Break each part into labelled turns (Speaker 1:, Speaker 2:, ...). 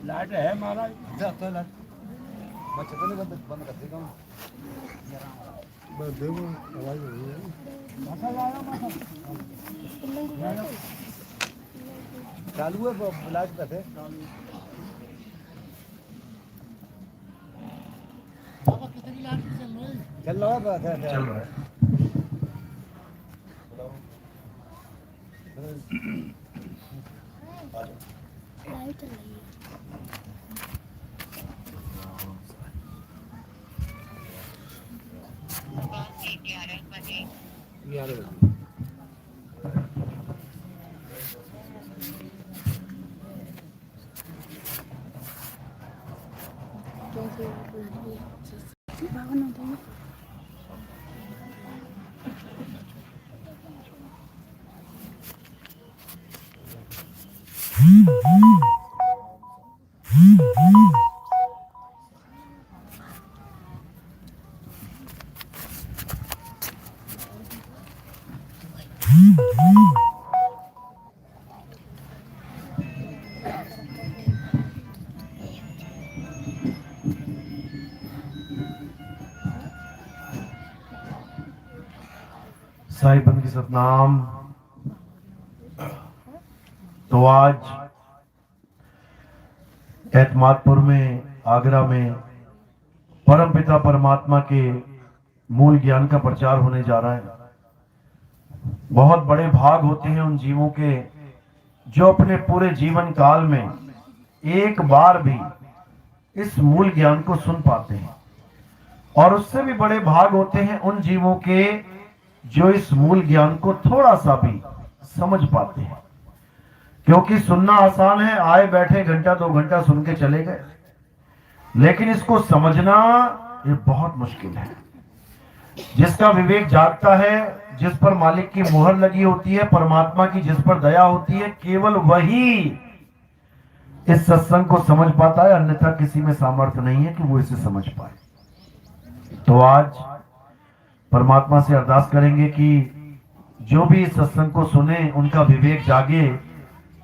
Speaker 1: Light है महाराज, बच्चे तो नहीं बंद कर देगा। चालू है लाइट पे थे। चल रहा है चल रहा है।
Speaker 2: लाइट चल रही है।
Speaker 3: साईं बंद की सतनाम। तो आज एतमादपुर में, आगरा में परमपिता परमात्मा के मूल ज्ञान का प्रचार होने जा रहा है। बहुत बड़े भाग होते हैं उन जीवों के जो अपने पूरे जीवन काल में एक बार भी इस मूल ज्ञान को सुन पाते हैं, और उससे भी बड़े भाग होते हैं उन जीवों के जो इस मूल ज्ञान को थोड़ा सा भी समझ पाते हैं। क्योंकि सुनना आसान है, आए बैठे घंटा 2 घंटा सुन के चले गए, लेकिन इसको समझना ये बहुत मुश्किल है। जिसका विवेक जागता है, जिस पर मालिक की मुहर लगी होती है, परमात्मा की जिस पर दया होती है, केवल वही इस सत्संग को समझ पाता है, अन्यथा किसी में सामर्थ्य नहीं है कि वो इसे समझ पाए। तो आज परमात्मा से अरदास करेंगे कि जो भी इस सत्संग को सुने उनका विवेक जागे,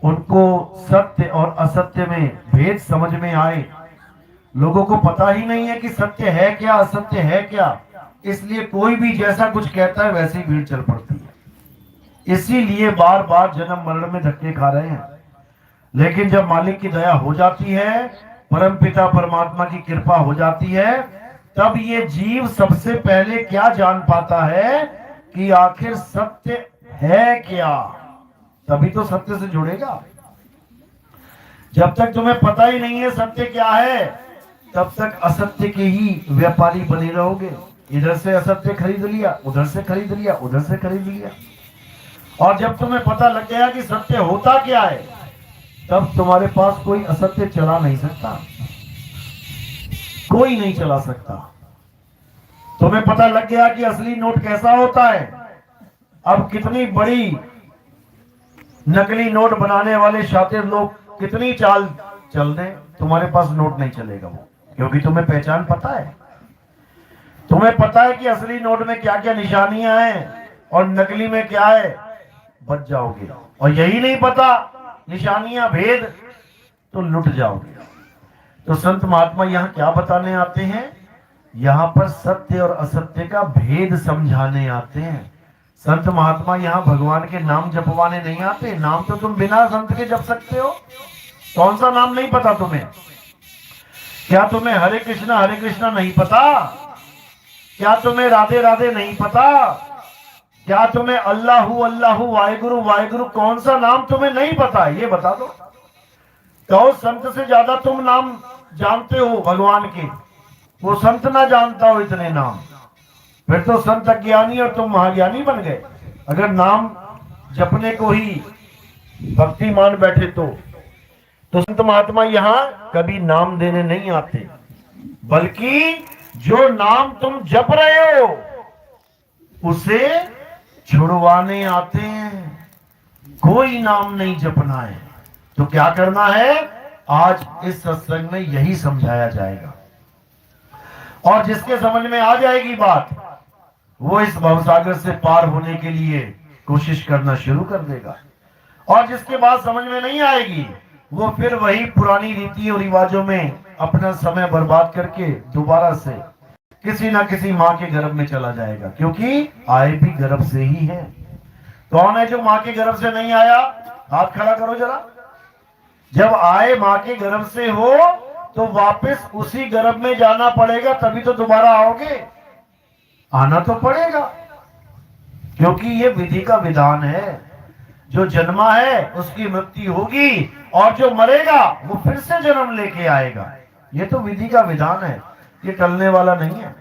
Speaker 3: उनको सत्य और असत्य में भेद समझ में आए। लोगों को पता ही नहीं है कि सत्य है क्या, असत्य है क्या, इसलिए कोई भी जैसा कुछ कहता है वैसे ही भीड़ चल पड़ती है। इसीलिए बार बार जन्म मरण में धक्के खा रहे हैं। लेकिन जब मालिक की दया हो जाती है, परमपिता परमात्मा की कृपा हो जाती है, तब ये जीव सबसे पहले क्या जान पाता है कि आखिर सत्य है क्या। तभी तो सत्य से जुड़ेगा। जब तक तुम्हें पता ही नहीं है सत्य क्या है, तब तक असत्य के ही व्यापारी बने रहोगे। इधर से असत्य खरीद लिया, उधर से खरीद लिया, उधर से खरीद लिया। और जब तुम्हें पता लग गया कि सत्य होता क्या है, तब तुम्हारे पास कोई असत्य चला नहीं सकता, कोई नहीं चला सकता। तुम्हें पता लग गया कि असली नोट कैसा होता है। अब कितनी बड़ी नकली नोट बनाने वाले शातिर लोग कितनी चाल चल दें, तुम्हारे पास नोट नहीं चलेगा वो, क्योंकि तुम्हें पहचान पता है। तुम्हें पता है कि असली नोट में क्या क्या निशानियां हैं और नकली में क्या है, बच जाओगे। और यही नहीं पता निशानियां भेद, तो लुट जाओगे। तो संत महात्मा यहाँ क्या बताने आते हैं? यहाँ पर सत्य और असत्य का भेद समझाने आते हैं। संत महात्मा यहाँ भगवान के नाम जपवाने नहीं आते। नाम तो तुम बिना संत के जप सकते हो। कौन सा नाम नहीं पता तुम्हें? क्या तुम्हें हरे कृष्णा नहीं पता? क्या तुम्हें राधे राधे नहीं पता? क्या तुम्हें अल्लाहू अल्लाहू वाहेगुरु वाहेगुरु कौन सा नाम तुम्हें नहीं पता? ये बता दो। कहो संत से ज्यादा तुम नाम जानते हो भगवान के, वो संत ना जानता हो इतने नाम, फिर तो संत अज्ञानी और तुम महाज्ञानी बन गए। अगर नाम जपने को ही भक्ति मान बैठे तो संत महात्मा यहाँ कभी नाम देने नहीं आते, बल्कि जो नाम तुम जप रहे हो उसे छुड़वाने आते हैं। कोई नाम नहीं जपना है। तो क्या करना है? आज इस सत्संग में यही समझाया जाएगा। और जिसके समझ में आ जाएगी बात, वो इस भवसागर से पार होने के लिए कोशिश करना शुरू कर देगा। और जिसके बाद समझ में नहीं आएगी वो फिर वही पुरानी रीति और रिवाजों में अपना समय बर्बाद करके दोबारा से किसी ना किसी माँ के गर्भ में चला जाएगा, क्योंकि आए भी गर्भ से ही है। कौन है जो माँ के गर्भ से नहीं आया? हाथ खड़ा करो जरा। जब आए माँ के गर्भ से हो तो वापस उसी गर्भ में जाना पड़ेगा, तभी तो दोबारा आओगे। आना तो पड़ेगा, क्योंकि ये विधि का विधान है। जो जन्मा है उसकी मृत्यु होगी और जो मरेगा वो फिर से जन्म लेके आएगा। ये तो विधि का विधान है, ये टलने वाला नहीं है।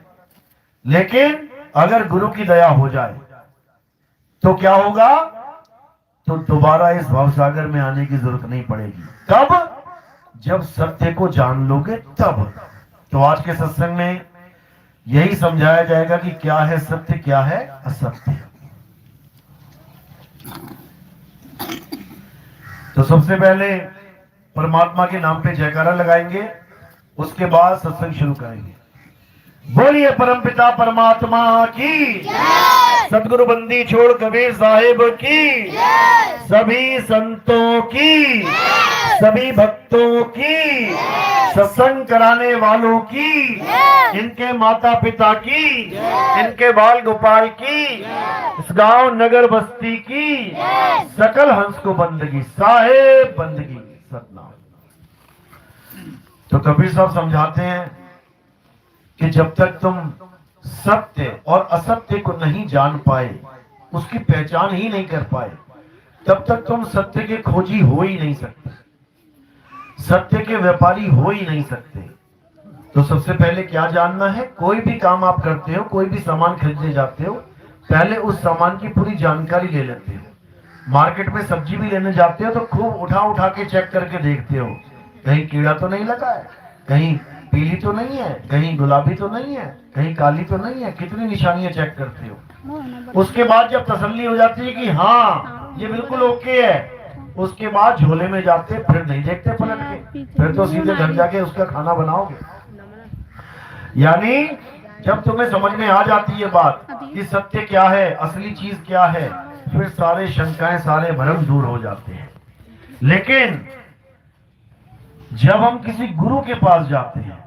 Speaker 3: लेकिन अगर गुरु की दया हो जाए तो क्या होगा? तो दोबारा इस भवसागर में आने की जरूरत नहीं पड़ेगी। कब? जब सत्य को जान लोगे तब। तो आज के सत्संग में यही समझाया जाएगा कि क्या है सत्य, क्या है असत्य। तो सबसे पहले परमात्मा के नाम पे जयकारा लगाएंगे, उसके बाद सत्संग शुरू करेंगे। बोलिए परमपिता परमात्मा की, सदगुरु बंदी छोड़ कबीर साहिब की, सभी संतों की, सभी भक्तों की, सत्संग कराने वालों की, इनके माता पिता की, इनके बाल गोपाल की, इस गांव नगर बस्ती की, सकल हंस को बंदगी, साहेब बंदगी सतनाम। तो कबीर साहब समझाते हैं कि जब तक तुम सत्य और असत्य को नहीं जान पाए, उसकी पहचान ही नहीं कर पाए, तब तक तुम सत्य के खोजी हो ही नहीं सकते, सत्य के व्यापारी हो ही नहीं सकते। तो सबसे पहले क्या जानना है? कोई भी काम आप करते हो, कोई भी सामान खरीदने जाते हो, पहले उस सामान की पूरी जानकारी ले लेते हो। मार्केट में सब्जी भी लेने जाते हो तो खूब उठा उठा के चेक करके देखते हो, कहीं कीड़ा तो नहीं लगा है, कहीं पीली तो नहीं है, कहीं गुलाबी तो नहीं है, कहीं काली तो नहीं है, कितनी निशानियां चेक करते हो। उसके बाद जब तसल्ली हो जाती है कि हाँ ये बिल्कुल ओके है, उसके बाद झोले में जाते, फिर नहीं देखते पलट के, फिर तो सीधे घर जाके उसका खाना बनाओगे। यानी जब तुम्हें समझ में आ जाती है बात कि सत्य क्या है, असली चीज क्या है, फिर सारे शंकाएं, सारे भ्रम दूर हो जाते हैं। लेकिन जब हम किसी गुरु के पास जाते हैं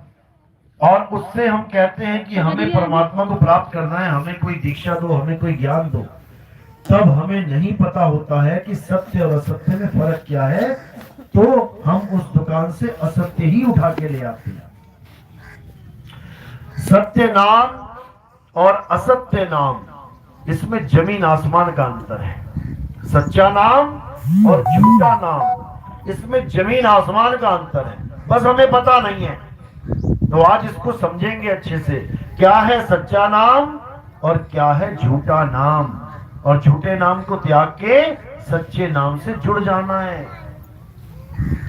Speaker 3: और उससे हम कहते हैं कि हमें परमात्मा को प्राप्त करना है, हमें कोई दीक्षा दो, हमें कोई ज्ञान दो, तब हमें नहीं पता होता है कि सत्य और असत्य में फर्क क्या है, तो हम उस दुकान से असत्य ही उठा के ले आते हैं। सत्य नाम और असत्य नाम, इसमें जमीन आसमान का अंतर है। सच्चा नाम और झूठा नाम, इसमें जमीन आसमान का अंतर है, बस हमें पता नहीं है। तो आज इसको समझेंगे अच्छे से, क्या है सच्चा नाम और क्या है झूठा नाम, और झूठे नाम को त्याग के सच्चे नाम से जुड़ जाना है।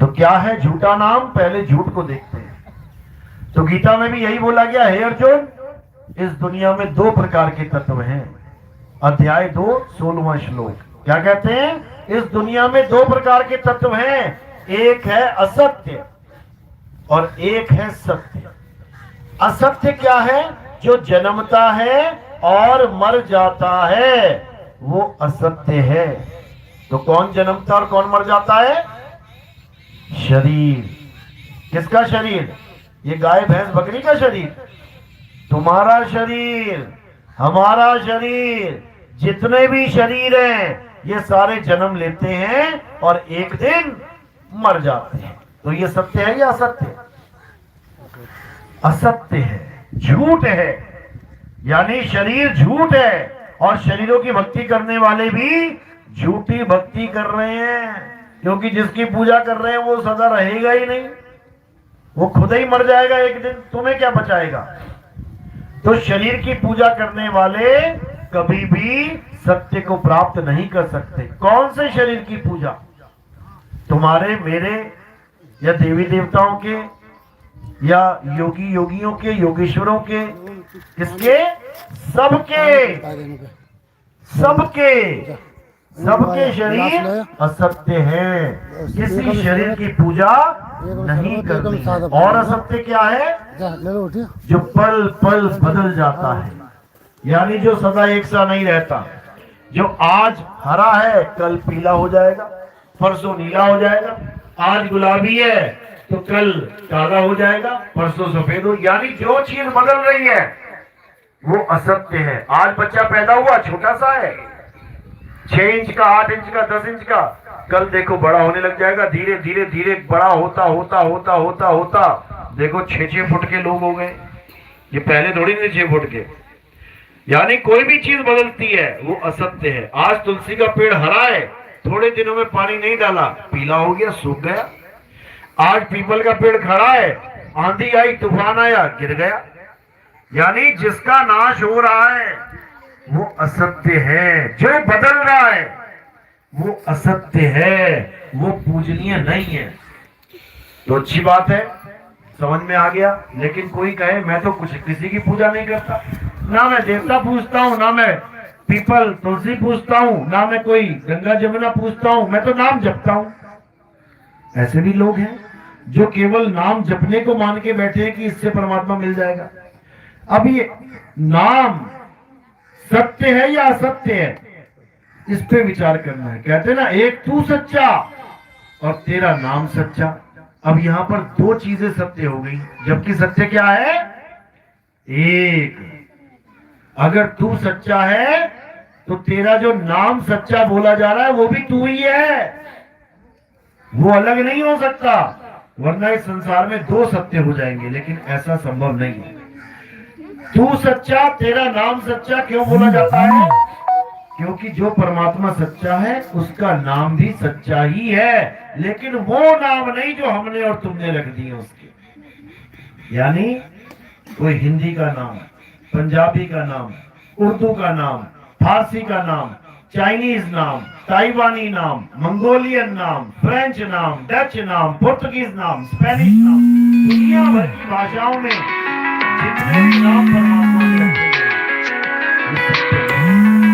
Speaker 3: तो क्या है झूठा नाम? पहले झूठ को देखते हैं। तो गीता में भी यही बोला गया, हे अर्जुन, इस दुनिया में दो प्रकार के तत्व हैं। अध्याय 2 16वां श्लोक क्या कहते हैं? इस दुनिया में दो प्रकार के तत्व हैं, एक है असत्य और एक है सत्य। असत्य क्या है? जो जन्मता है और मर जाता है, वो असत्य है। तो कौन जन्मता और कौन मर जाता है? शरीर। किसका शरीर? ये गाय भैंस बकरी का शरीर, तुम्हारा शरीर, हमारा शरीर, जितने भी शरीर हैं ये सारे जन्म लेते हैं और एक दिन मर जाते हैं। तो ये सत्य है या असत्य? असत्य है, झूठ है। यानी शरीर झूठ है और शरीरों की भक्ति करने वाले भी झूठी भक्ति कर रहे हैं, क्योंकि जिसकी पूजा कर रहे हैं वो सदा रहेगा ही नहीं, वो खुद ही मर जाएगा एक दिन, तुम्हें क्या बचाएगा। तो शरीर की पूजा करने वाले कभी भी सत्य को प्राप्त नहीं कर सकते। कौन से शरीर की पूजा? तुम्हारे, मेरे, या देवी देवताओं के, या योगी योगियों के, योगेश्वरों के, किसके? सबके, सबके, सबके शरीर असत्य है। किसी शरीर की पूजा नहीं करनी। और असत्य क्या है? जो पल पल बदल जाता है, यानी जो सदा एक सा नहीं रहता, जो आज हरा है कल पीला हो जाएगा, परसों नीला हो जाएगा, आज गुलाबी है तो कल काला हो जाएगा, परसों सफेद हो, यानी जो चीज बदल रही है वो असत्य है। आज बच्चा पैदा हुआ छोटा सा है, 6 इंच का, 8 इंच का, 10 इंच का, कल देखो बड़ा होने लग जाएगा, धीरे धीरे धीरे बड़ा होता होता होता होता होता देखो 6-6 फुट के लोग हो गए। ये पहले थोड़ी नहीं 6 फुट के। यानी कोई भी चीज बदलती है वो असत्य है। आज तुलसी का पेड़ हरा है, थोड़े दिनों में पानी नहीं डाला पीला हो गया, सूख गया। आज पीपल का पेड़ खड़ा है, आंधी आई, तूफान आया, गिर गया। यानी जिसका नाश हो रहा है वो असत्य है, जो बदल रहा है वो असत्य है, वो पूजनीय नहीं है। तो अच्छी बात है, समझ में आ गया। लेकिन कोई कहे मैं तो कुछ किसी की पूजा नहीं करता, ना मैं देवता पूजता हूँ, ना मैं पीपल तुलसी पूजता हूँ, ना मैं कोई गंगा जमुना पूजता हूँ, मैं तो नाम जपता हूँ। ऐसे भी लोग हैं जो केवल नाम जपने को मान के बैठे हैं कि इससे परमात्मा मिल जाएगा। अब ये नाम सत्य है या असत्य है, इस पे विचार करना है। कहते ना एक तू सच्चा और तेरा नाम सच्चा। अब यहां पर 2 चीजें सत्य हो गई, जबकि सत्य क्या है? एक। अगर तू सच्चा है तो तेरा जो नाम सच्चा बोला जा रहा है वो भी तू ही है, वो अलग नहीं हो सकता, वरना इस संसार में 2 सत्य हो जाएंगे, लेकिन ऐसा संभव नहीं है। तू सच्चा, तेरा नाम सच्चा क्यों बोला जाता है? क्योंकि जो परमात्मा सच्चा है उसका नाम भी सच्चा ही है, लेकिन वो नाम नहीं जो हमने और तुमने रख दिए उसके। यानी कोई हिंदी का नाम, पंजाबी का नाम, उर्दू का नाम, फारसी का नाम, चाइनीज नाम, ताइवानी नाम, मंगोलियन नाम, फ्रेंच नाम, डच नाम, पुर्तगीज नाम, स्पेनिश नाम, दुनिया भर की भाषाओं में जितने भी नाम परमात्मा ने रखे हैं,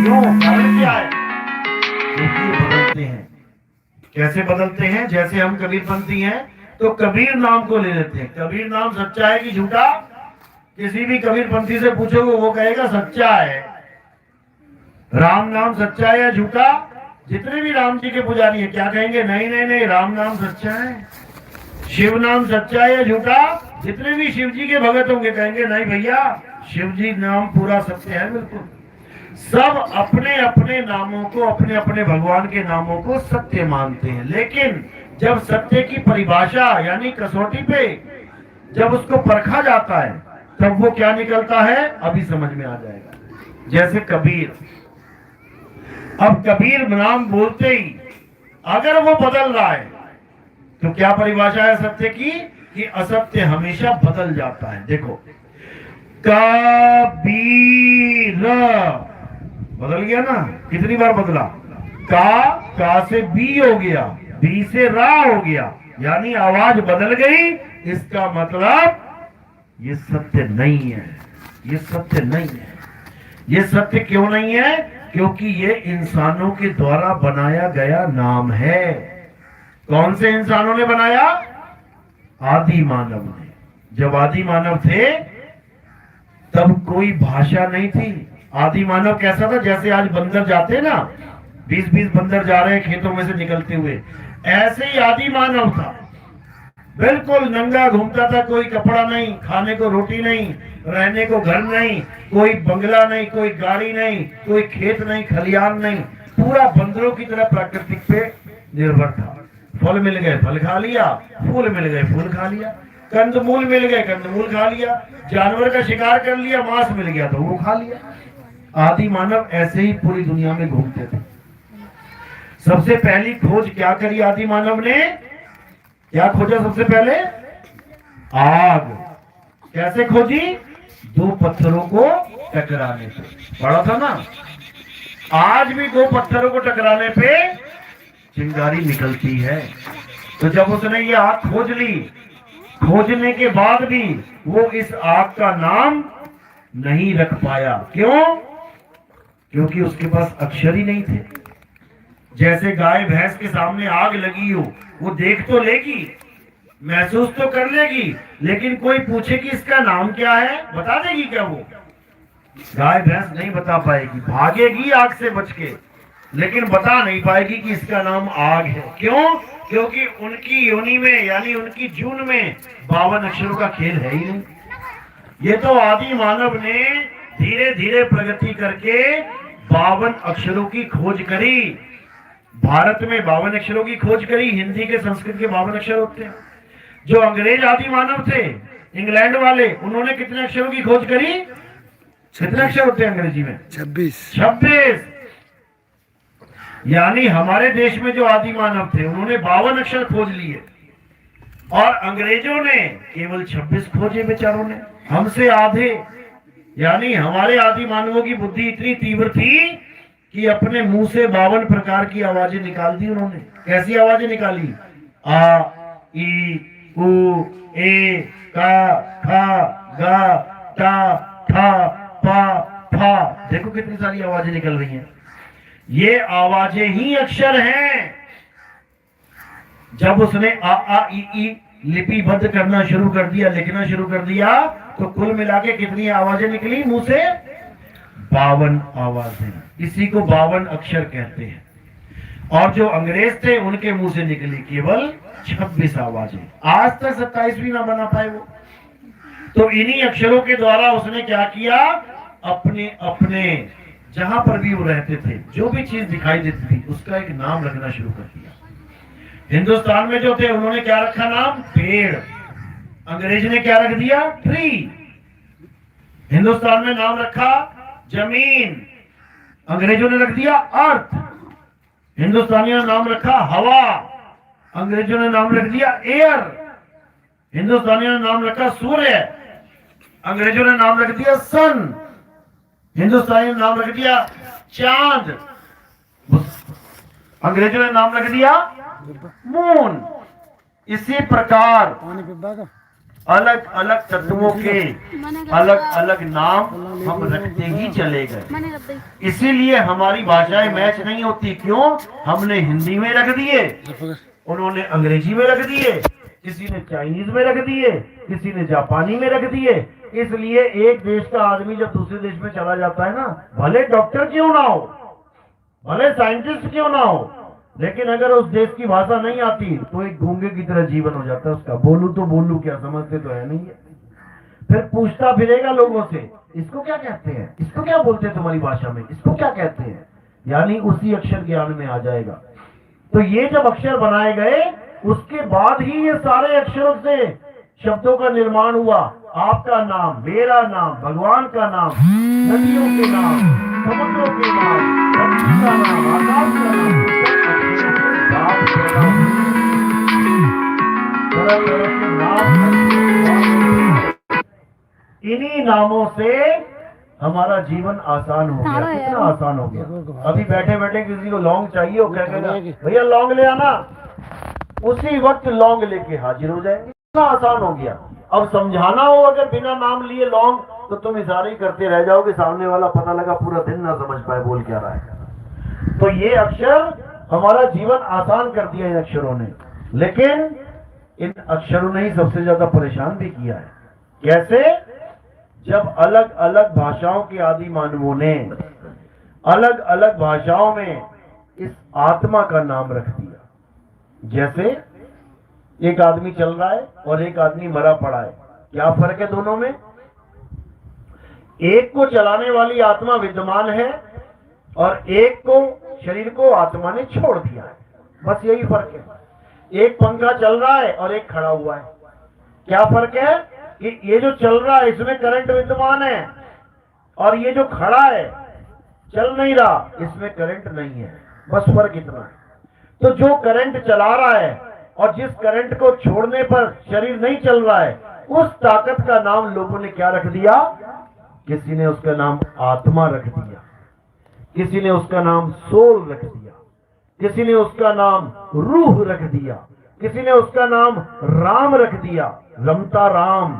Speaker 3: क्यों? कारण क्या है? क्योंकि बदलते हैं। कैसे बदलते हैं? जैसे हम कबीरपंथी हैं तो कबीर नाम को ले लेते हैं। कबीर नाम सच्चा है कि झूठा? किसी भी कबीरपंथी से पूछोगे वो कहेगा सच्चा है। राम नाम सच्चा है या झूठा? जितने भी राम जी के पुजारी हैं क्या कहेंगे? नहीं नहीं नहीं, राम नाम सच्चा है। शिव नाम सच्चा है या झूठा? जितने भी शिव जी के भगत होंगे कहेंगे नहीं भैया, शिव जी नाम पूरा सत्य है, बिल्कुल। सब अपने अपने नामों को, अपने अपने भगवान के नामों को सत्य मानते हैं, लेकिन जब सत्य की परिभाषा यानी कसौटी पे जब उसको परखा जाता है तब वो क्या निकलता है अभी समझ में आ जाएगा। जैसे कबीर, अब कबीर नाम बोलते ही अगर वो बदल रहा है तो क्या परिभाषा है सत्य की? कि असत्य हमेशा बदल जाता है। देखो कबीर बदल गया ना, कितनी बार बदला? का से बी हो गया, बी से रा हो गया, यानी आवाज बदल गई। इसका मतलब ये सत्य नहीं है, ये सत्य नहीं है। ये सत्य क्यों नहीं है? क्योंकि ये इंसानों के द्वारा बनाया गया नाम है। कौन से इंसानों ने बनाया? आदि मानव ने। जब आदि मानव थे तब कोई भाषा नहीं थी। आदि मानव कैसा था? जैसे आज बंदर जाते ना, 20-20 बंदर जा रहे हैं खेतों में से निकलते हुए, ऐसे ही आदि मानव था। बिल्कुल नंगा घूमता था, कोई कपड़ा नहीं, खाने को रोटी नहीं, रहने को घर नहीं, कोई बंगला नहीं, कोई गाड़ी नहीं, कोई खेत नहीं, खलियान नहीं, पूरा बंदरों की तरह प्रकृति पे निर्भर था। फल मिल गए फल खा लिया, फूल मिल गए फूल खा लिया, कंदमूल मिल गए कंदमूल खा लिया, जानवर का शिकार कर लिया, मांस मिल गया तो वो खा लिया। आदि मानव ऐसे ही पूरी दुनिया में घूमते थे। सबसे पहली खोज क्या करी आदि मानव ने? क्या खोजा सबसे पहले? आग। कैसे खोजी? 2 पत्थरों को टकराने पे। पढ़ा था ना, आज भी 2 पत्थरों को टकराने पे चिंगारी निकलती है। तो जब उसने ये आग खोज ली, खोजने के बाद भी वो इस आग का नाम नहीं रख पाया। क्यों? क्योंकि उसके पास अक्षर ही नहीं थे। जैसे गाय भैंस के सामने आग लगी हो, वो देख तो लेगी, महसूस तो कर लेगी, लेकिन कोई पूछे कि इसका नाम क्या है, बता देगी क्या वो? गाय भैंस नहीं बता पाएगी, भागेगी आग से बच के, लेकिन बता नहीं पाएगी कि इसका नाम आग है। क्यों? क्योंकि उनकी योनि में यानी उनकी जून में 52 अक्षरों का खेल है ही नहीं। ये तो आदि मानव ने धीरे धीरे प्रगति करके 52 अक्षरों की खोज करी। भारत में 52 अक्षरों की खोज करी। हिंदी के संस्कृत के 52 अक्षर होते हैं। जो अंग्रेज आदि मानव थे, इंग्लैंड वाले, उन्होंने कितने अक्षरों की खोज करी? कितने अक्षर होते हैं अंग्रेजी में? 26। यानी हमारे देश में जो आदि मानव थे उन्होंने 52 अक्षर खोज लिए और अंग्रेजों ने केवल 26 खोजे बेचारों ने, हमसे आधे। यानी हमारे आदि मानवों की बुद्धि इतनी तीव्र थी कि अपने मुंह से 52 प्रकार की आवाजें निकाल दी उन्होंने। कैसी आवाजें निकाली? आ, ई, उ, ए, का, खा, गा, टा, ठा, पा, फा। देखो कितनी सारी आवाजें निकल रही हैं। ये आवाजें ही अक्षर हैं। जब उसने आ ई लिपिबद्ध करना शुरू कर दिया, लिखना शुरू कर दिया, तो कुल मिला के कितनी आवाजें निकली मुंह से? 52 आवाजें। इसी को 52 अक्षर कहते हैं। और जो अंग्रेज थे उनके मुंह से निकली केवल 26 आवाजें। आज तक 27 भी ना बना पाए वो। तो इन्हीं अक्षरों के द्वारा उसने क्या किया? अपने अपने जहां पर भी वो रहते थे, जो भी चीज दिखाई देती थी उसका एक नाम रखना शुरू कर दिया। हिंदुस्तान में जो थे उन्होंने क्या रखा नाम? पेड़। अंग्रेज ने क्या रख दिया? ट्री। हिंदुस्तान में नाम रखा जमीन, अंग्रेजों ने रख दिया अर्थ। हिंदुस्तानियों ने नाम रखा हवा, अंग्रेजों ने नाम रख दिया एयर। हिंदुस्तानियों ने नाम रखा सूर्य, अंग्रेजों ने नाम रख दिया सन। हिंदुस्तानियों ने नाम रख दिया चांद, अंग्रेजों ने नाम रख दिया मून। इसी प्रकार अलग अलग तत्वों के अलग अलग नाम हम रखते ही चले गए। इसीलिए हमारी भाषाएं मैच नहीं होती। क्यों? हमने हिंदी में रख दिए, उन्होंने अंग्रेजी में रख दिए, किसी ने चाइनीज में रख दिए, किसी ने जापानी में रख दिए। इसलिए एक देश का आदमी जब दूसरे देश में चला जाता है ना, भले डॉक्टर क्यों ना हो, भले साइंटिस्ट क्यों ना हो, लेकिन अगर उस देश की भाषा नहीं आती तो एक गूंगे की तरह जीवन हो जाता है उसका। बोलू तो बोलू क्या, समझते तो है नहीं है। फिर पूछता फिरेगा लोगों से, इसको क्या कहते हैं, इसको क्या बोलते हैं तुम्हारी भाषा में, इसको क्या कहते हैं। यानी उसी अक्षर ज्ञान में आ जाएगा। तो ये जब अक्षर बनाए गए उसके बाद ही ये सारे अक्षरों से शब्दों का निर्माण हुआ। आपका नाम, मेरा नाम, भगवान का नाम, नदियों के नाम, समुद्रों के नाम, धरती का नाम, आकाश का नाम, तरह तरह के नाम। इन्हीं नामों से हमारा जीवन आसान हो गया। कितना आसान हो गया। अभी बैठे बैठे किसी को लौंग चाहिए हो, क्या कहना, भैया लौंग ले आना, उसी वक्त लौंग लेके हाजिर हो जाएंगे। कितना आसान हो गया। अब समझाना हो अगर बिना नाम लिए लौंग, तो तुम इशारे ही करते रह जाओगे, सामने वाला पता लगा पूरा दिन ना समझ पाए बोल क्या रहा है। तो ये अक्षर हमारा जीवन आसान कर दिया इन अक्षरों ने। लेकिन इन अक्षरों ने ही सबसे ज्यादा परेशान भी किया है। कैसे? जब अलग अलग भाषाओं के आदि मानवों ने अलग अलग भाषाओं में इस आत्मा का नाम रख दिया। जैसे एक आदमी चल रहा है और एक आदमी मरा पड़ा है, क्या फर्क है दोनों में? एक को चलाने वाली आत्मा विद्यमान है और एक को, शरीर को आत्मा ने छोड़ दिया है। बस यही फर्क है। एक पंखा चल रहा है और एक खड़ा हुआ है। क्या फर्क है? कि ये जो चल रहा है इसमें करंट विद्यमान है और ये जो खड़ा है चल नहीं रहा, इसमें करंट नहीं है। बस फर्क इतना है। तो जो करंट चला रहा है और जिस करंट को छोड़ने पर शरीर नहीं चल रहा है, उस ताकत का नाम लोगों ने क्या रख दिया? किसी ने उसका नाम आत्मा रख दिया, किसी ने उसका नाम सोल रख दिया, किसी ने उसका नाम रूह रख दिया, किसी ने उसका नाम राम रख दिया, रमता राम,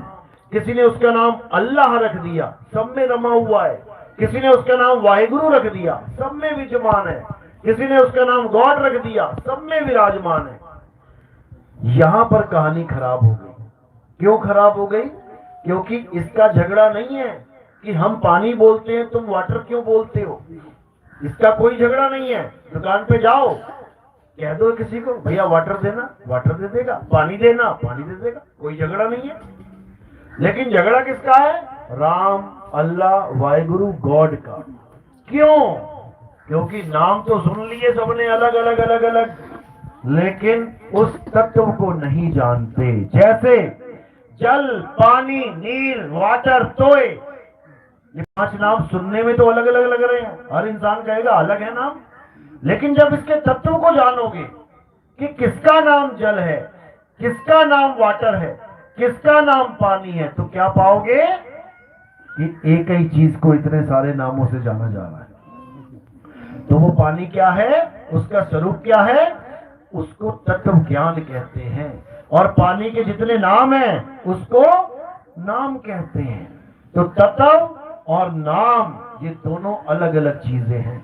Speaker 3: किसी ने उसका नाम अल्लाह रख दिया, सब में रमा हुआ है, किसी ने उसका नाम वाहिगुरु रख दिया, सब में विद्यमान है, किसी ने उसका नाम गॉड रख दिया, सब में विराजमान है। यहां पर कहानी खराब हो गई। क्यों खराब हो गई? क्योंकि इसका झगड़ा नहीं है कि हम पानी बोलते हैं, तुम वाटर क्यों बोलते हो। इसका कोई झगड़ा नहीं है। दुकान पे जाओ, कह दो किसी को भैया वाटर देना, वाटर दे देगा, पानी देना, पानी दे देगा, कोई झगड़ा नहीं है। लेकिन झगड़ा किसका है? राम, अल्लाह, वाहिगुरु, गॉड का। क्यों? क्योंकि नाम तो सुन लिए सबने अलग अलग अलग अलग, लेकिन उस तत्व को नहीं जानते। जैसे जल, पानी, नीर, वाटर, तोय, ये 5 नाम सुनने में तो अलग अलग लग रहे हैं, हर इंसान कहेगा अलग है नाम, लेकिन जब इसके तत्व को जानोगे कि किसका नाम जल है, किसका नाम वाटर है, किसका नाम पानी है, तो क्या पाओगे कि एक ही चीज को इतने सारे नामों से जाना जा रहा है। तो वो पानी क्या है, उसका स्वरूप क्या है, उसको तत्व ज्ञान कहते हैं। और पानी के जितने नाम हैं उसको नाम कहते हैं। तो तत्व और नाम ये दोनों अलग अलग चीजें हैं।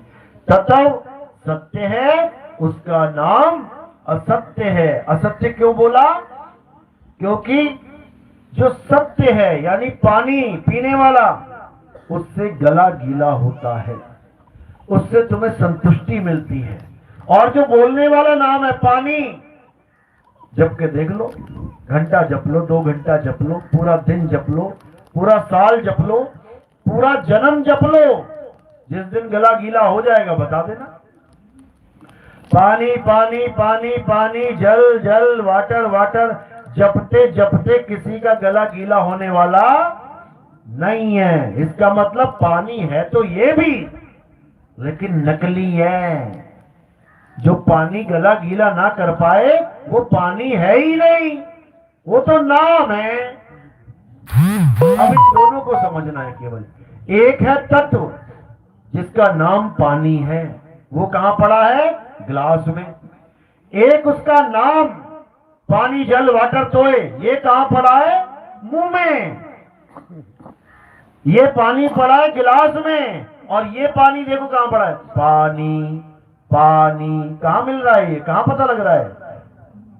Speaker 3: तत्व सत्य है, उसका नाम असत्य है। असत्य क्यों बोला? क्योंकि जो सत्य है यानी पानी पीने वाला, उससे गला गीला होता है, उससे तुम्हें संतुष्टि मिलती है। और जो बोलने वाला नाम है पानी, जप के देख लो, घंटा जप लो, 2 घंटा जप लो, पूरा दिन जप लो, पूरा साल जप लो, पूरा जन्म जप लो, जिस दिन गला गीला हो जाएगा बता देना। पानी पानी पानी पानी, जल जल, वाटर वाटर, जपते जपते किसी का गला गीला होने वाला नहीं है। इसका मतलब पानी है तो ये भी, लेकिन नकली है। जो पानी गला गीला ना कर पाए वो पानी है ही नहीं, वो तो नाम है। अब इन दोनों को समझना है। केवल एक है तत्व जिसका नाम पानी है, वो कहां पड़ा है? गिलास में। एक उसका नाम पानी, जल, वाटर, तोय, ये कहां पड़ा है? मुंह में। ये पानी पड़ा है गिलास में, और ये पानी देखो कहां पड़ा है? पानी। पानी कहां मिल रहा है? ये कहां पता लग रहा है?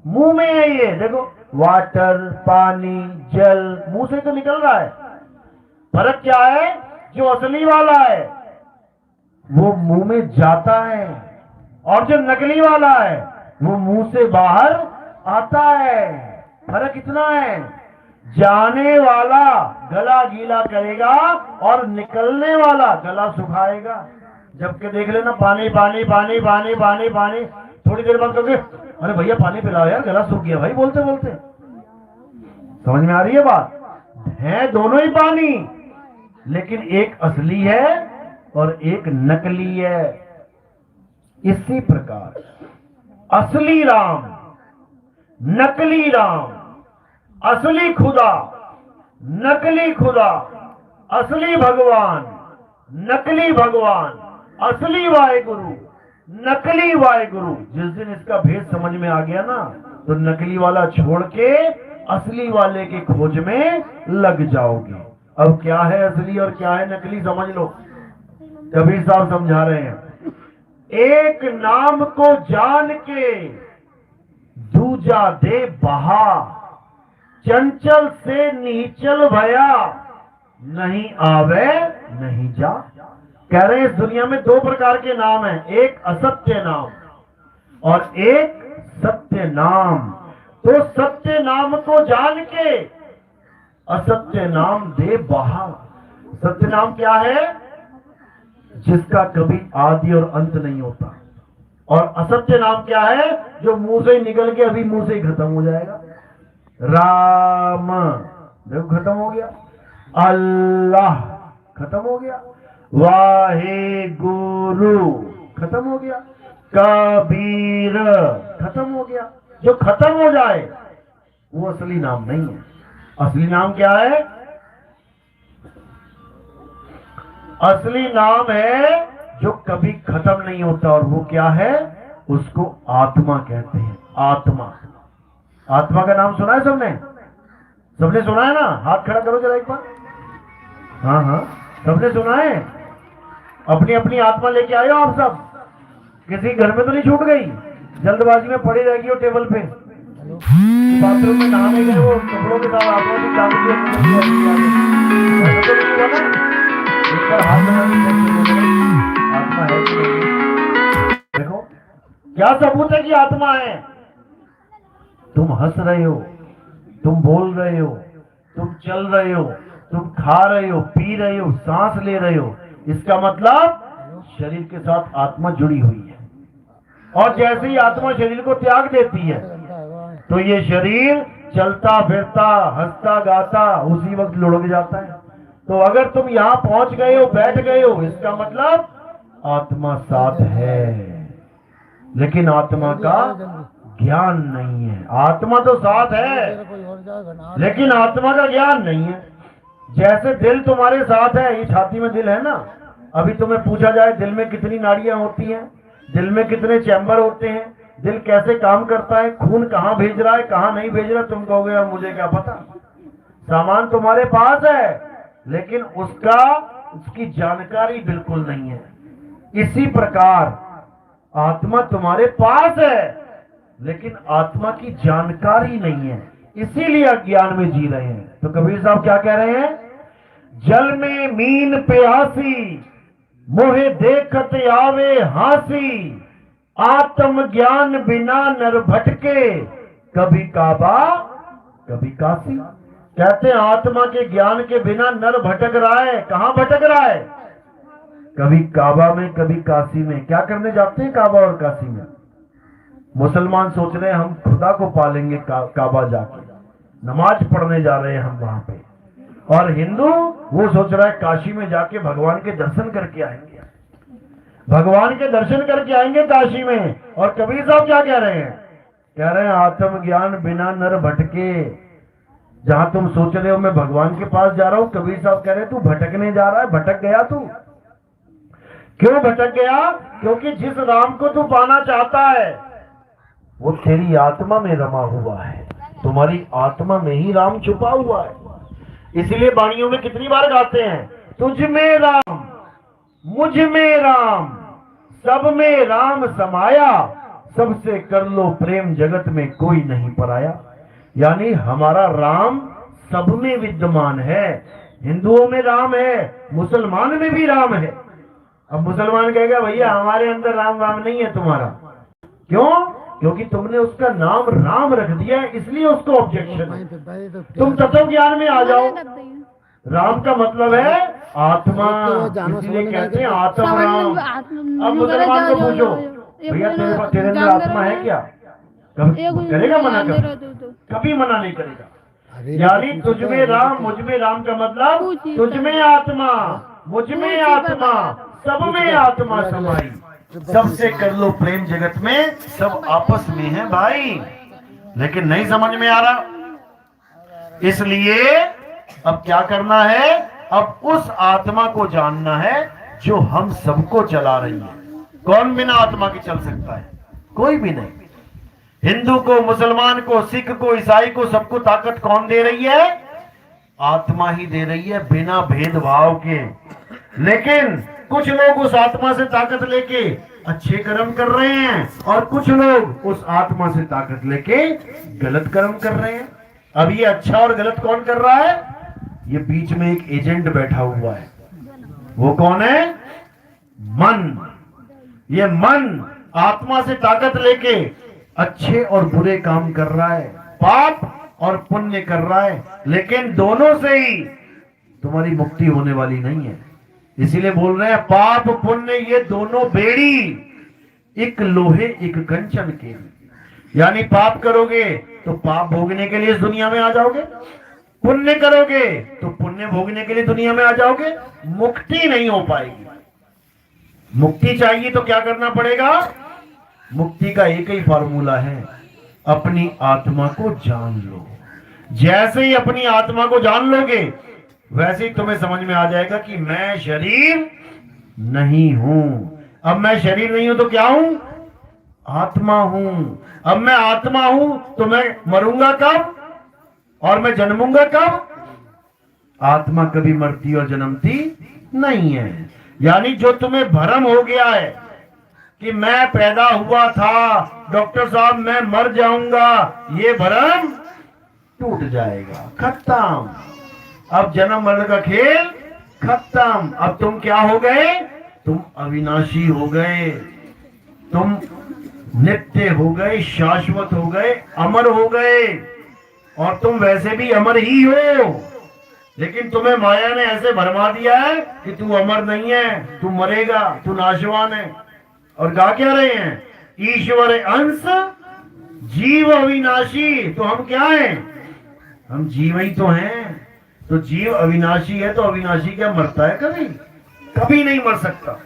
Speaker 3: मुंह में है। ये देखो, वाटर, पानी, जल, मुंह से तो निकल रहा है। फर्क क्या है? जो असली वाला है वो मुंह में जाता है, और जो नकली वाला है वो मुंह से बाहर आता है। फर्क इतना है, जाने वाला गला गीला करेगा और निकलने वाला गला सुखाएगा। जबकि देख लेना, पानी पानी पानी पानी पानी पानी, थोड़ी देर बाद कहोगे अरे भैया पानी पिलाओ यार, गला सूख गया भाई, बोलते बोलते। समझ में आ रही है बात? है दोनों ही पानी, लेकिन एक असली है और एक नकली है। इसी प्रकार असली राम, नकली राम, असली खुदा, नकली खुदा, असली भगवान, नकली भगवान, असली वाहिगुरु, नकली वाहिगुरु। जिस दिन इसका भेद समझ में आ गया ना, तो नकली वाला छोड़ के असली वाले की खोज में लग जाओगे। अब क्या है असली और क्या है नकली समझ लो। कबीर साहब समझा रहे हैं, एक नाम को जान के दूजा दे बहा, चंचल से नीचल भया, नहीं आवे नहीं जा। कह रहे हैं इस दुनिया में 2 प्रकार के नाम हैं, एक असत्य नाम और एक सत्य नाम। तो सत्य नाम को जान के असत्य नाम दे बहा। सत्य नाम क्या है? जिसका कभी आदि और अंत नहीं होता। और असत्य नाम क्या है? जो मुंह से निकल के अभी मुंह से ही खत्म हो जाएगा। राम, देखो खत्म हो गया। अल्लाह खत्म हो गया। वाहे गुरु खत्म हो गया। कबीर खत्म हो गया। जो खत्म हो जाए वो असली नाम नहीं है। असली नाम क्या है? असली नाम है जो कभी खत्म नहीं होता, और वो क्या है? उसको आत्मा कहते हैं। आत्मा, आत्मा का नाम सुना है सबने? सबने सुना है ना? हाथ खड़ा करो जरा एक बार। हाँ हाँ, सबने सुना है। अपनी अपनी आत्मा लेके आए हो आप सब? किसी घर में तो नहीं छूट गई? जल्दबाजी में पड़ी रहेगी वो टेबल पे, बाथरूम में नहाने गए वो कपड़ों के साथ आत्मा भी सबूत है कि आत्मा है? तुम हंस रहे हो, तुम बोल रहे हो, तुम चल रहे हो, तुम खा रहे हो, पी रहे हो, सांस ले रहे हो, इसका मतलब शरीर के साथ आत्मा जुड़ी हुई है। और जैसे ही आत्मा शरीर को त्याग देती है तो ये शरीर चलता फिरता हंसता गाता उसी वक्त लुढ़क जाता है। तो अगर तुम यहां पहुंच गए हो, बैठ गए हो, इसका मतलब आत्मा साथ है, लेकिन आत्मा का ज्ञान नहीं है। आत्मा तो साथ है लेकिन आत्मा का ज्ञान नहीं है। जैसे दिल तुम्हारे साथ है, ये छाती में दिल है ना, अभी तुम्हें पूछा जाए दिल में कितनी नाड़ियां होती हैं, दिल में कितने चैम्बर होते हैं, दिल कैसे काम करता है, खून कहां भेज रहा है कहां नहीं भेज रहा, तुम कहोगे यार मुझे क्या पता। सामान तुम्हारे पास है लेकिन उसकी जानकारी बिल्कुल नहीं है। इसी प्रकार आत्मा तुम्हारे पास है लेकिन आत्मा की जानकारी नहीं है, इसीलिए अज्ञान में जी रहे हैं। तो कबीर साहब क्या कह रहे हैं? जल में मीन प्यासी मोहे देखत आवे हासी, आत्म ज्ञान बिना नर भटके, कभी काबा कभी काशी। कहते हैं आत्मा के ज्ञान के बिना नर भटक रहा है। कहां भटक रहा है? कभी काबा में कभी काशी में। क्या करने जाते हैं काबा और काशी में? मुसलमान सोच रहे हैं हम खुदा को पालेंगे काबा जाके, नमाज पढ़ने जा रहे हैं हम वहां पे, और हिंदू वो सोच रहा है काशी में जाके भगवान के दर्शन करके आएंगे, भगवान के दर्शन करके आएंगे काशी में। और कबीर साहब क्या कह रहे हैं? कह रहे हैं आत्म ज्ञान बिना नर भटके। जहां तुम सोच रहे हो मैं भगवान के पास जा रहा हूं, कबीर साहब कह रहे हैं तू भटकने जा रहा है। भटक गया तू। क्यों भटक गया? क्योंकि जिस राम को तू पाना चाहता है वो तेरी आत्मा में रमा हुआ है, तुम्हारी आत्मा में ही राम छुपा हुआ है। इसलिए वाणियों में कितनी बार गाते हैं, तुझ में राम मुझ में राम सब में राम समाया, सबसे कर लो प्रेम जगत में कोई नहीं पराया। यानी हमारा राम सब में विद्यमान है। हिंदुओं में राम है, मुसलमान में भी राम है। अब मुसलमान कहेगा भैया हमारे अंदर राम राम नहीं है तुम्हारा। क्यों? क्योंकि तुमने उसका नाम राम रख दिया है, इसलिए उसको ऑब्जेक्शन है। तुम तत्व ज्ञान में आ जाओ। राम का मतलब है आत्मा, इसलिए कहते हैं आत्मा राम। अब मुसलमान को पूछो भैया तेरे अंदर आत्मा है क्या? करेगा मना? कभी मना नहीं करेगा। यानी तुझ में राम मुझ में राम का मतलब तुझ में आत्मा मुझ में आत्मा सब में आत्मा समाई, सबसे कर लो प्रेम जगत में, सब आपस में है भाई। लेकिन नहीं समझ में आ रहा, इसलिए अब क्या करना है? अब उस आत्मा को जानना है जो हम सबको चला रही है। कौन बिना आत्मा के चल सकता है? कोई भी नहीं। हिंदू को, मुसलमान को, सिख को, ईसाई को, सबको ताकत कौन दे रही है? आत्मा ही दे रही है, बिना भेदभाव के। लेकिन कुछ लोग उस आत्मा से ताकत लेके अच्छे कर्म कर रहे हैं और कुछ लोग उस आत्मा से ताकत लेके गलत कर्म कर रहे हैं। अब ये अच्छा और गलत कौन कर रहा है? ये बीच में एक एजेंट बैठा हुआ है। वो कौन है? मन। ये मन आत्मा से ताकत लेके अच्छे और बुरे काम कर रहा है, पाप और पुण्य कर रहा है, लेकिन दोनों से ही तुम्हारी मुक्ति होने वाली नहीं है। इसीलिए बोल रहे हैं पाप पुण्य ये दोनों बेड़ी एक लोहे एक कंचन के। यानी पाप करोगे तो पाप भोगने के लिए इस दुनिया में आ जाओगे, पुण्य करोगे तो पुण्य भोगने के लिए दुनिया में आ जाओगे, मुक्ति नहीं हो पाएगी। मुक्ति चाहिए तो क्या करना पड़ेगा? मुक्ति का एक ही फार्मूला है, अपनी आत्मा को जान लो। जैसे ही अपनी आत्मा को जान लोगे वैसे ही तुम्हें समझ में आ जाएगा कि मैं शरीर नहीं हूं। अब मैं शरीर नहीं हूं तो क्या हूं? आत्मा हूं। अब मैं आत्मा हूं तो मैं मरूंगा कब और मैं जन्मूंगा कब? आत्मा कभी मरती और जन्मती नहीं है। यानी जो तुम्हें भ्रम हो गया है कि मैं पैदा हुआ था, डॉक्टर साहब मैं मर जाऊंगा, ये भ्रम टूट जाएगा, खत्म। अब जन्म मरण का खेल खत्म। अब तुम क्या हो गए? तुम अविनाशी हो गए, तुम नित्य हो गए, शाश्वत हो गए, अमर हो गए। और तुम वैसे भी अमर ही हो, लेकिन तुम्हें माया ने ऐसे भरमा दिया है कि तू अमर नहीं है, तू मरेगा, तू नाशवान है। और गा क्या रहे हैं? ईश्वर अंश जीव अविनाशी। तो हम क्या हैं? हम जीव ही तो हैं। तो जीव अविनाशी है, तो अविनाशी क्या मरता है? कभी कभी नहीं मर सकता।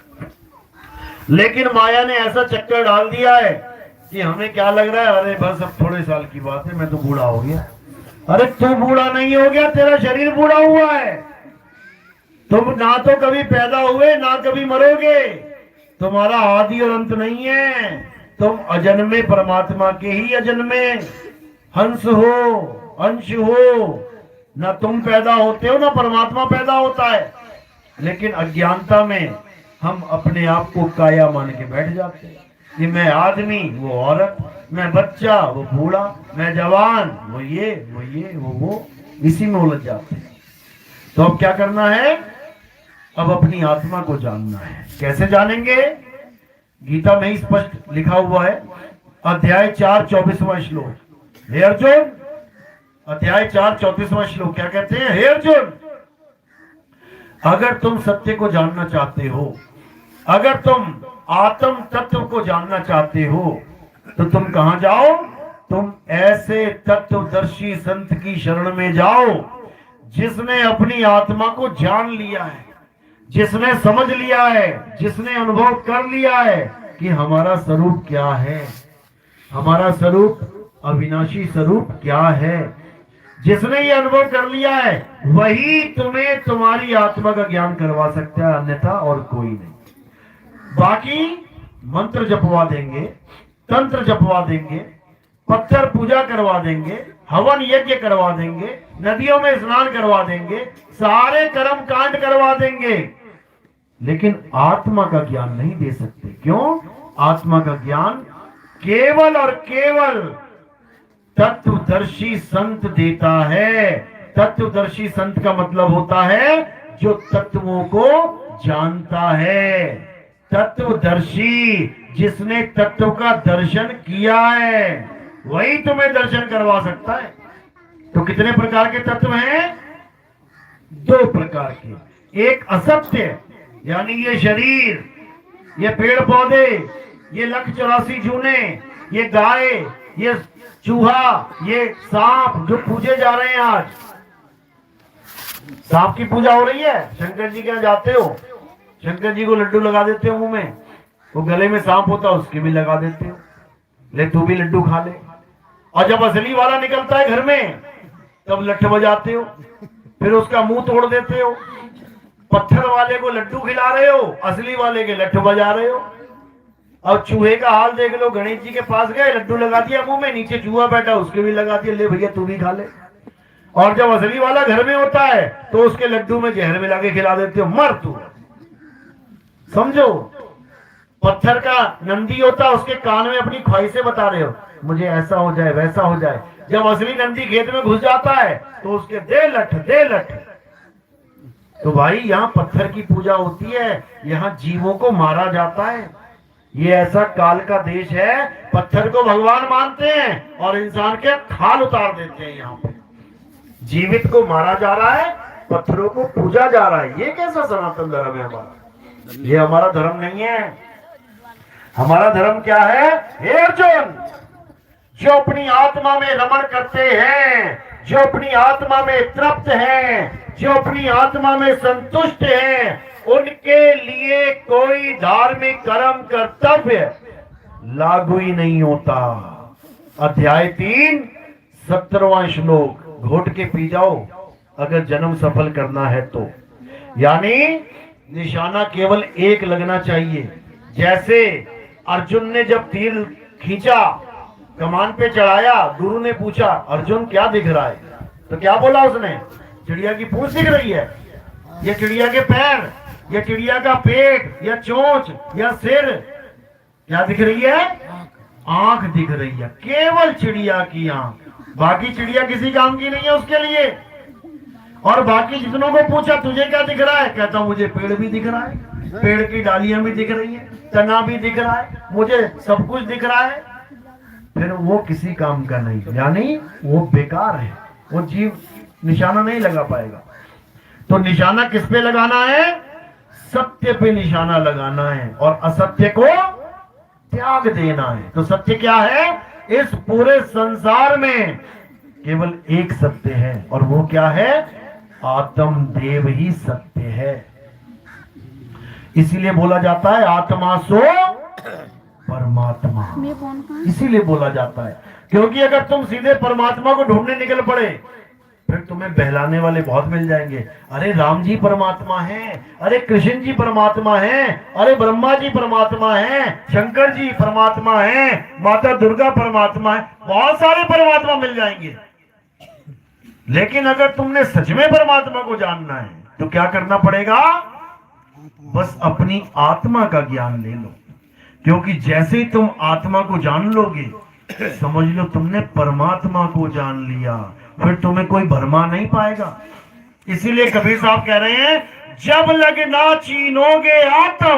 Speaker 3: लेकिन माया ने ऐसा चक्कर डाल दिया है कि हमें क्या लग रहा है, अरे बस अब थोड़े साल की बात है, मैं तो बूढ़ा हो गया। अरे तू बूढ़ा नहीं हो गया, तेरा शरीर बूढ़ा हुआ है। तुम ना तो कभी पैदा हुए, ना कभी मरोगे। तुम्हारा आदि और अंत नहीं है। तुम अजन्मे परमात्मा के ही अजन्मे हंस हो, अंश हो। ना तुम पैदा होते हो, ना परमात्मा पैदा होता है। लेकिन अज्ञानता में हम अपने आप को काया मान के बैठ जाते हैं कि मैं आदमी, वो औरत, मैं बच्चा, वो बूढ़ा, मैं जवान, वो ये वो, इसी में उलझ जाते हैं। तो अब क्या करना है? अब अपनी आत्मा को जानना है। कैसे जानेंगे? गीता में ही स्पष्ट लिखा हुआ है, अध्याय 4 24वां श्लोक। हे अर्जुन, अध्याय 4 34वां श्लोक क्या कहते हैं? हे अर्जुन, अगर तुम सत्य को जानना चाहते हो, अगर तुम आत्म तत्व को जानना चाहते हो, तो तुम कहां जाओ? तुम ऐसे तत्वदर्शी संत की शरण में जाओ जिसने अपनी आत्मा को जान लिया है, जिसने समझ लिया है, जिसने अनुभव कर लिया है कि हमारा स्वरूप क्या है, हमारा स्वरूप अविनाशी स्वरूप क्या है। जिसने ये अनुभव कर लिया है वही तुम्हें तुम्हारी आत्मा का ज्ञान करवा सकता है, अन्यथा और कोई नहीं। बाकी मंत्र जपवा देंगे, तंत्र जपवा देंगे, पत्थर पूजा करवा देंगे, हवन यज्ञ करवा देंगे, नदियों में स्नान करवा देंगे, सारे कर्म कांड करवा देंगे, लेकिन आत्मा का ज्ञान नहीं दे सकते। क्यों? आत्मा का ज्ञान केवल और केवल तत्वदर्शी संत देता है। तत्वदर्शी संत का मतलब होता है जो तत्वों को जानता है। तत्वदर्शी जिसने तत्व का दर्शन किया है, वही तुम्हें दर्शन करवा सकता है। तो कितने प्रकार के तत्व हैं? 2 प्रकार के। एक असत्य, यानी ये शरीर, ये पेड़ पौधे, ये 184 जूने, ये गाय, ये चूहा, ये सांप जो पूजे जा रहे हैं। आज सांप की पूजा हो रही है। शंकर जी के यहाँ जाते हो, शंकर जी को लड्डू लगा देते हो मुंह में, वो गले में सांप होता है उसके भी लगा देते हो, ले तू भी लड्डू खा ले। और जब असली वाला निकलता है घर में, तब लठ बजाते हो, फिर उसका मुंह तोड़ देते हो। पत्थर वाले को लड्डू खिला रहे हो, असली वाले के लठ बजा रहे हो। और चूहे का हाल देख लो, गणेश जी के पास गए, लड्डू लगा दिया मुंह में, नीचे चूहा बैठा उसके भी लगा दिया, ले भैया तू भी खा ले। और जब असली वाला घर में होता है तो उसके लड्डू में जहर मिला के खिला देते हो, मर तू। समझो, पत्थर का नंदी होता, उसके कान में अपनी ख्वाहिशें बता रहे हो, मुझे ऐसा हो जाए, वैसा हो जाए। जब असली नंदी खेत में घुस जाता है तो उसके दे लठ, दे लठ। तो भाई यहाँ पत्थर की पूजा होती है, यहाँ जीवों को मारा जाता है। ये ऐसा काल का देश है, पत्थर को भगवान मानते हैं और इंसान के खाल उतार देते हैं। यहाँ पे जीवित को मारा जा रहा है, पत्थरों को पूजा जा रहा है। ये कैसा सनातन धर्म है हमारा? ये हमारा धर्म नहीं है। हमारा धर्म क्या है? हे अर्जुन, जो अपनी आत्मा में रमण करते हैं, जो अपनी आत्मा में तृप्त हैं, जो अपनी आत्मा में संतुष्ट हैं, उनके लिए कोई धार्मिक कर्म कर्तव्य लागू ही नहीं होता। अध्याय 3 17वां श्लोक। घोट के पी जाओ अगर जन्म सफल करना है तो। यानी निशाना केवल एक लगना चाहिए। जैसे अर्जुन ने जब तीर खींचा, कमान पे चढ़ाया, गुरु ने पूछा अर्जुन क्या दिख रहा है? तो क्या बोला उसने? चिड़िया की पूंछ दिख रही है, या चिड़िया के पैर, या चिड़िया का पेट, या चोंच, या सिर? क्या दिख रही है? आंख दिख रही है, केवल चिड़िया की आंख। बाकी चिड़िया किसी काम की नहीं है उसके लिए। और बाकी जितनों को पूछा तुझे क्या दिख रहा है, कहता मुझे पेड़ भी दिख रहा है, पेड़ की डालियां भी दिख रही है, तना भी दिख रहा है, मुझे सब कुछ दिख रहा है। फिर वो किसी काम का नहीं, यानी वो बेकार है, वो जीव निशाना नहीं लगा पाएगा। तो निशाना किस पे लगाना है? सत्य पे निशाना लगाना है और असत्य को त्याग देना है। तो सत्य क्या है? इस पूरे संसार में केवल एक सत्य है और वो क्या है? आत्मदेव ही सत्य है। इसीलिए बोला जाता है आत्मा सो परमात्मा, इसीलिए बोला जाता है। क्योंकि अगर तुम सीधे परमात्मा को ढूंढने निकल पड़े फिर तुम्हें बहलाने वाले बहुत मिल जाएंगे। अरे राम जी परमात्मा हैं, अरे कृष्ण जी परमात्मा हैं, अरे ब्रह्मा जी परमात्मा हैं, शंकर जी परमात्मा हैं, माता दुर्गा परमात्मा है, बहुत सारे परमात्मा मिल जाएंगे। लेकिन अगर तुमने सच में परमात्मा को जानना है तो क्या करना पड़ेगा? बस अपनी आत्मा का ज्ञान ले लो। क्योंकि जैसे ही तुम आत्मा को जान लोगे समझ लो तुमने परमात्मा को जान लिया, फिर तुम्हें कोई भरमा नहीं पाएगा। इसीलिए कबीर साहब कह रहे हैं जब लगना चीनोगे आत्म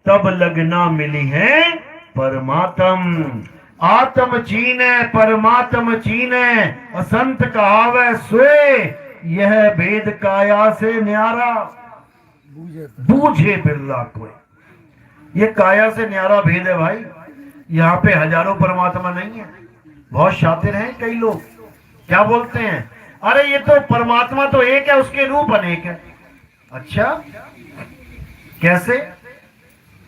Speaker 3: तब लगना मिली है परमात्म। आत्म चीने परमात्म चीने, असंत कहावे सोए, यह भेद काया से न्यारा, बूझे बिरला कोई। ये काया से न्यारा भेद है भाई। यहाँ पे हजारों परमात्मा नहीं है। बहुत शातिर हैं कई लोग, क्या बोलते हैं, अरे ये तो परमात्मा तो एक है, उसके रूप अनेक है। अच्छा कैसे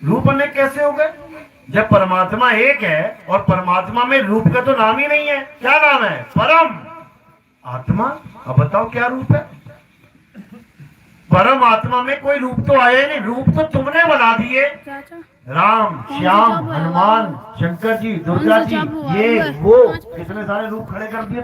Speaker 3: रूप अनेक कैसे हो गए? जब परमात्मा एक है और परमात्मा में रूप का तो नाम ही नहीं है। क्या नाम है? परम आत्मा। अब बताओ क्या रूप है? परम आत्मा में कोई रूप तो आया नहीं, रूप तो तुमने बना दिए। राम, श्याम, हनुमान, शंकर जी, दुर्गा जी, ये वो कितने सारे रूप खड़े कर दिए।